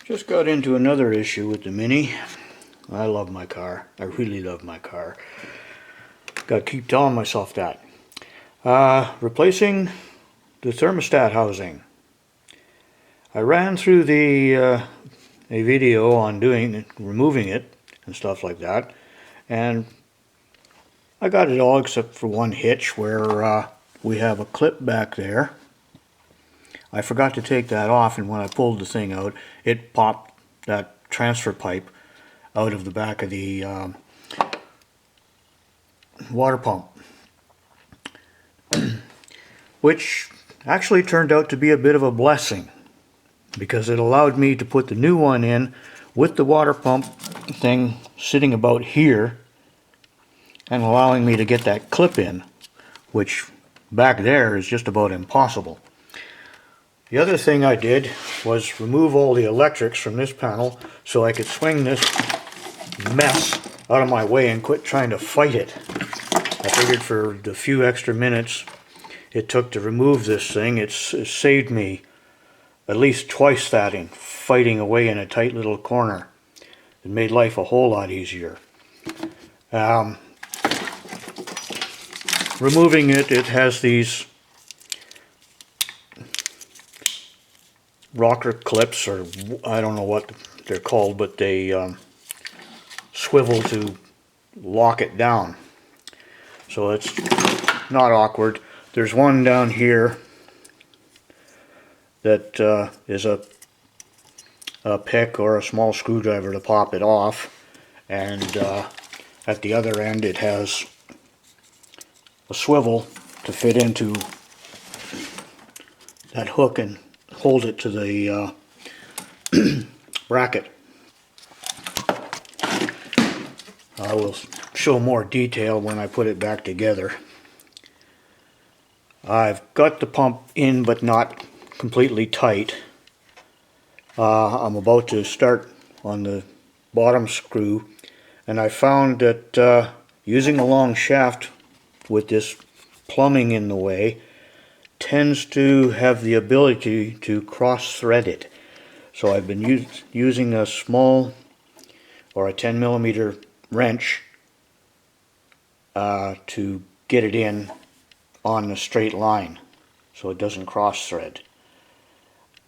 Just got into another issue with the Mini. I love my car. I really love my car. Got to keep telling myself that. Replacing the thermostat housing. I ran through a video on removing it and stuff like that, and I got it all except for one hitch where we have a clip back there. I forgot to take that off, and when I pulled the thing out, it popped that transfer pipe out of the back of the water pump, which actually turned out to be a bit of a blessing because it allowed me to put the new one in with the water pump thing sitting about here and allowing me to get that clip in, which back there is just about impossible. The other thing I did was remove all the electrics from this panel so I could swing this mess out of my way and quit trying to fight it. I figured for the few extra minutes it took to remove this thing, it saved me at least twice that in fighting away in a tight little corner. It made life a whole lot easier. Removing it, it has these rocker clips, or I don't know what they're called, but they swivel to lock it down. So it's not awkward. There's one down here that is a pick or a small screwdriver to pop it off, and at the other end it has a swivel to fit into that hook and hold it to the bracket. I will show more detail when I put it back together. I've got the pump in but not completely tight. I'm about to start on the bottom screw, and I found that using a long shaft with this plumbing in the way tends to have the ability to cross-thread it. So I've been using a small or a 10mm wrench to get it in on a straight line so it doesn't cross-thread.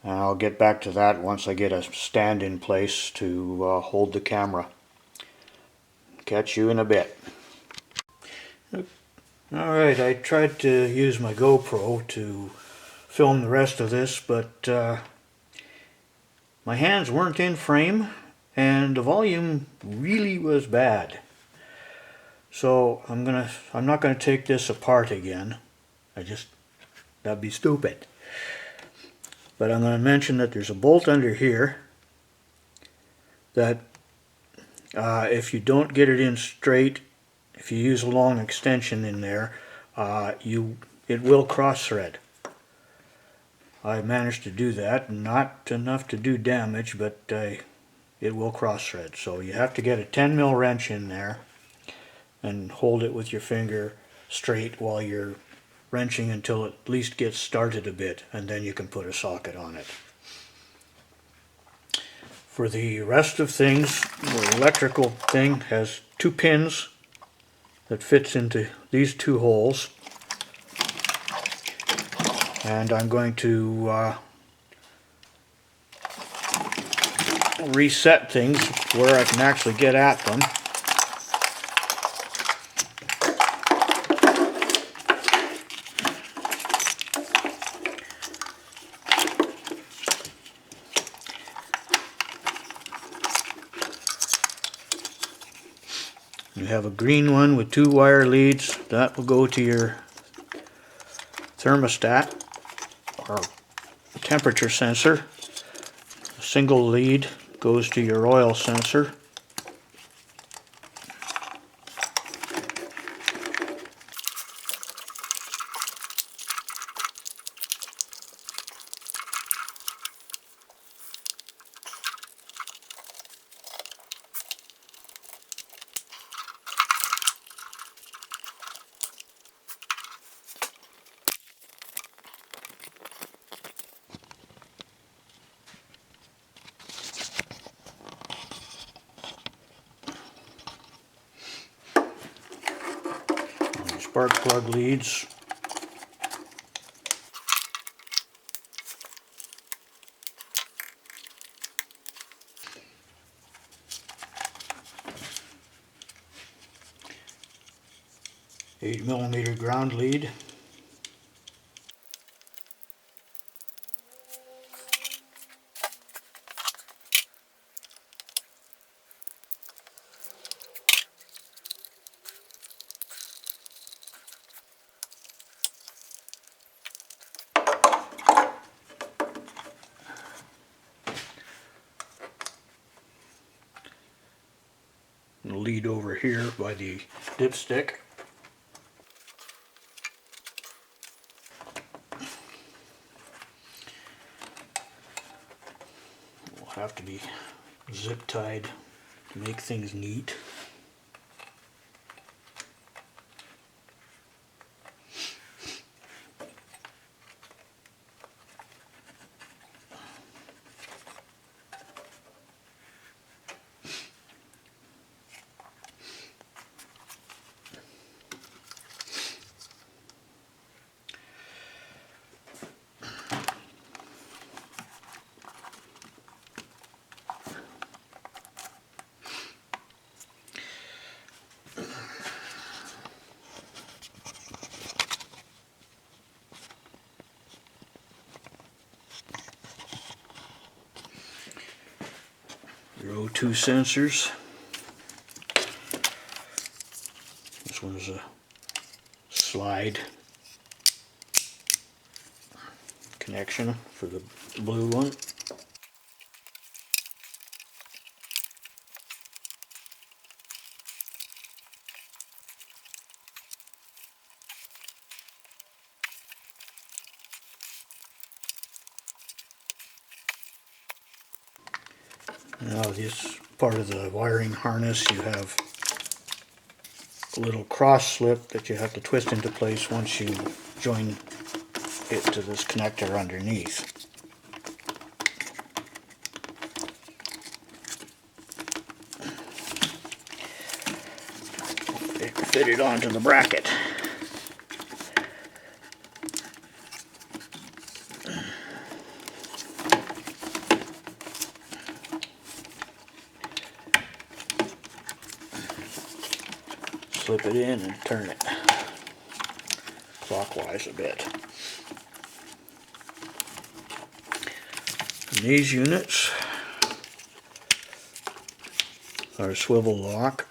And I'll get back to that once I get a stand in place to hold the camera. Catch you in a bit. Alright, I tried to use my GoPro to film the rest of this, but my hands weren't in frame and the volume really was bad. So I'm not gonna take this apart again. That'd be stupid. But I'm going to mention that there's a bolt under here that if you don't get it in straight, if you use a long extension in there, it will cross thread. I managed to do that, not enough to do damage, but it will cross thread. So you have to get a 10mm wrench in there and hold it with your finger straight while you're wrenching until it at least gets started a bit, and then you can put a socket on it. For the rest of things, the electrical thing has 2 pins that fits into these 2 holes, and I'm going to reset things where I can actually get at them. You have a green one with 2 wire leads. That will go to your thermostat or temperature sensor. A single lead goes to your oil sensor. spark plug leads. "8mm ground lead. Lead over here by the dipstick. Will have to be zip tied to make things neat. Your O2 sensors. This one is a slide connection for the blue one. Now this part of the wiring harness, you have a little cross slip that you have to twist into place once you join it to this connector underneath. Fit it onto the bracket. Slip it in and turn it clockwise a bit. And these units are swivel lock.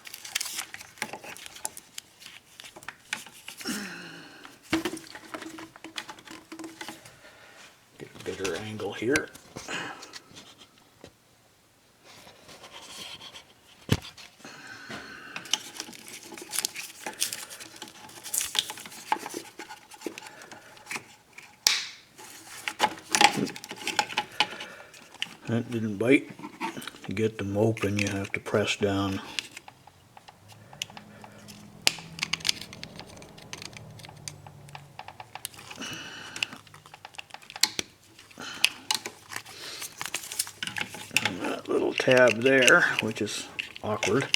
Get a better angle here. That didn't bite. To get them open, you have to press down. And that little tab there, which is awkward.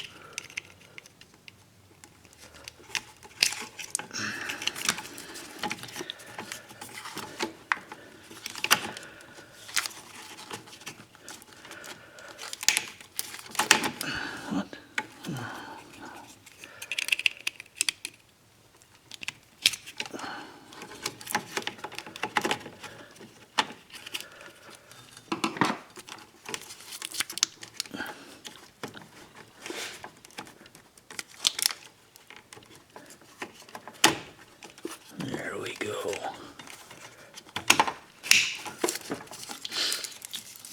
There we go.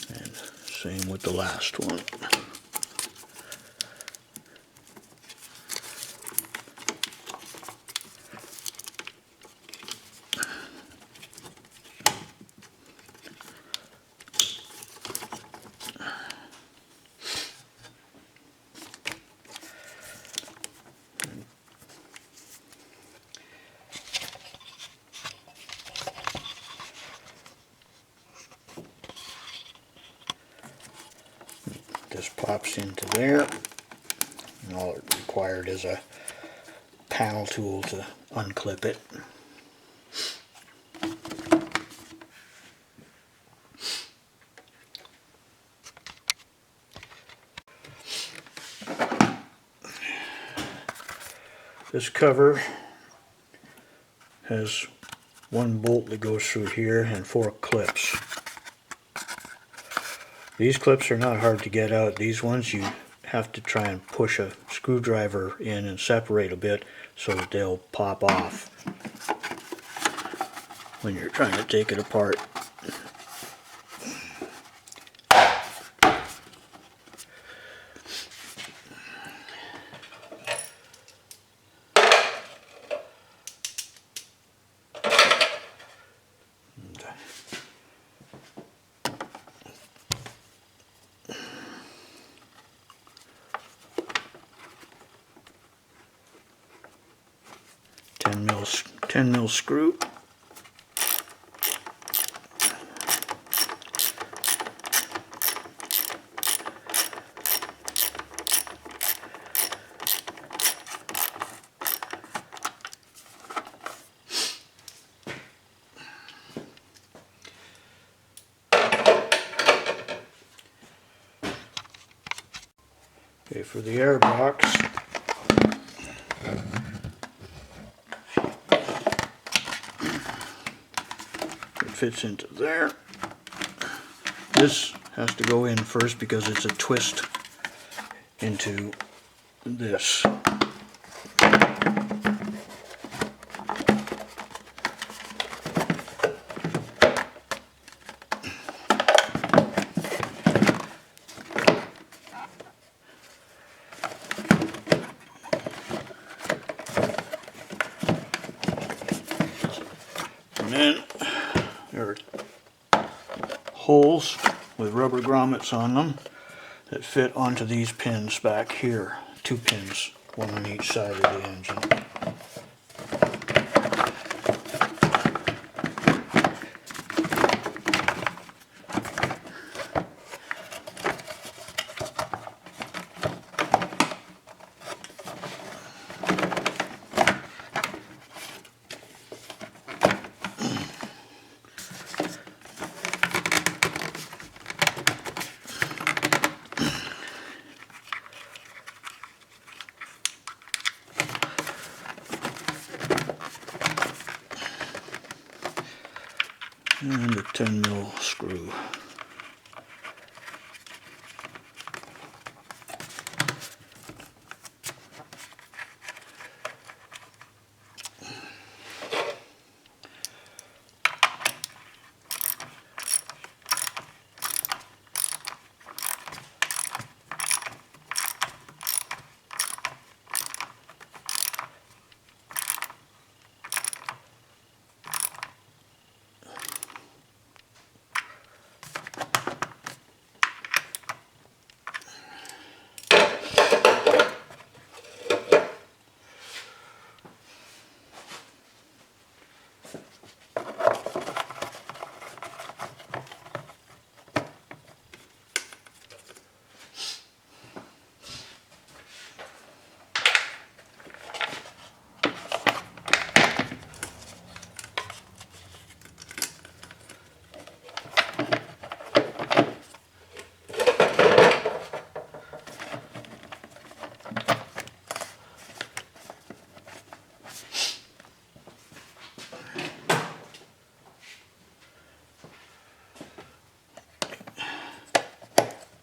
And same with the last one. This pops into there, and all it required is a panel tool to unclip it. This cover has one bolt that goes through here and 4 clips. These clips are not hard to get out. These ones you have to try and push a screwdriver in and separate a bit so that they'll pop off when you're trying to take it apart. Ten mil screw. Okay, for the air box, it fits into there. This has to go in first because it's a twist into this. And then there are holes with rubber grommets on them that fit onto these pins back here. 2 pins, one on each side of the engine. And a 10 mil screw.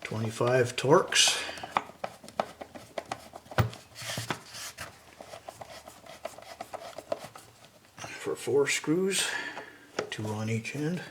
.25 Torx. For 4 screws, 2 on each end.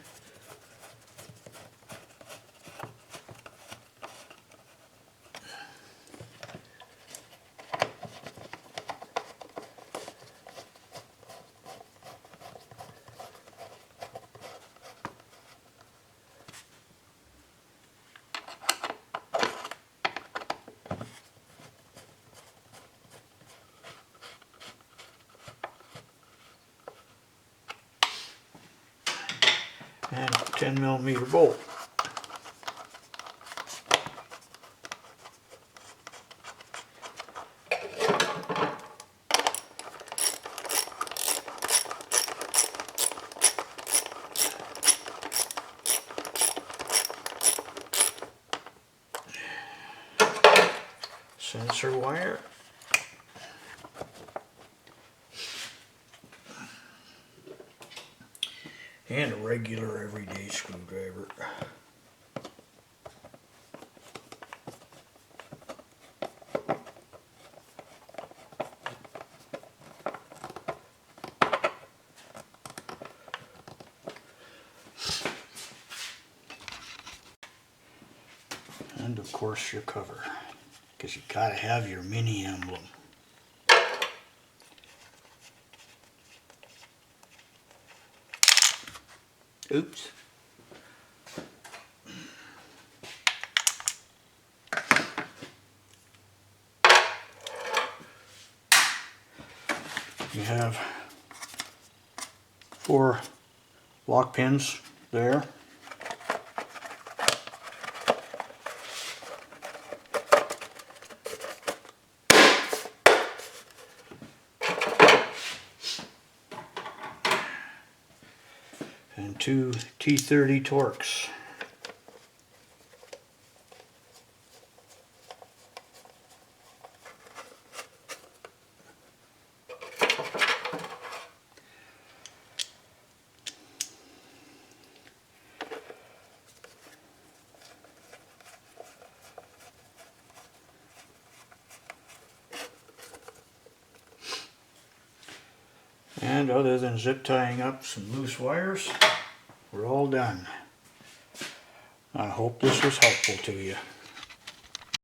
And a 10mm bolt. sensor wire. And a regular everyday screwdriver. And of course your cover, because you gotta have your mini emblem. Oops. You have 4 lock pins there. And 2 T30 Torx. And other than zip tying up some loose wires, we're all done. I hope this was helpful to you.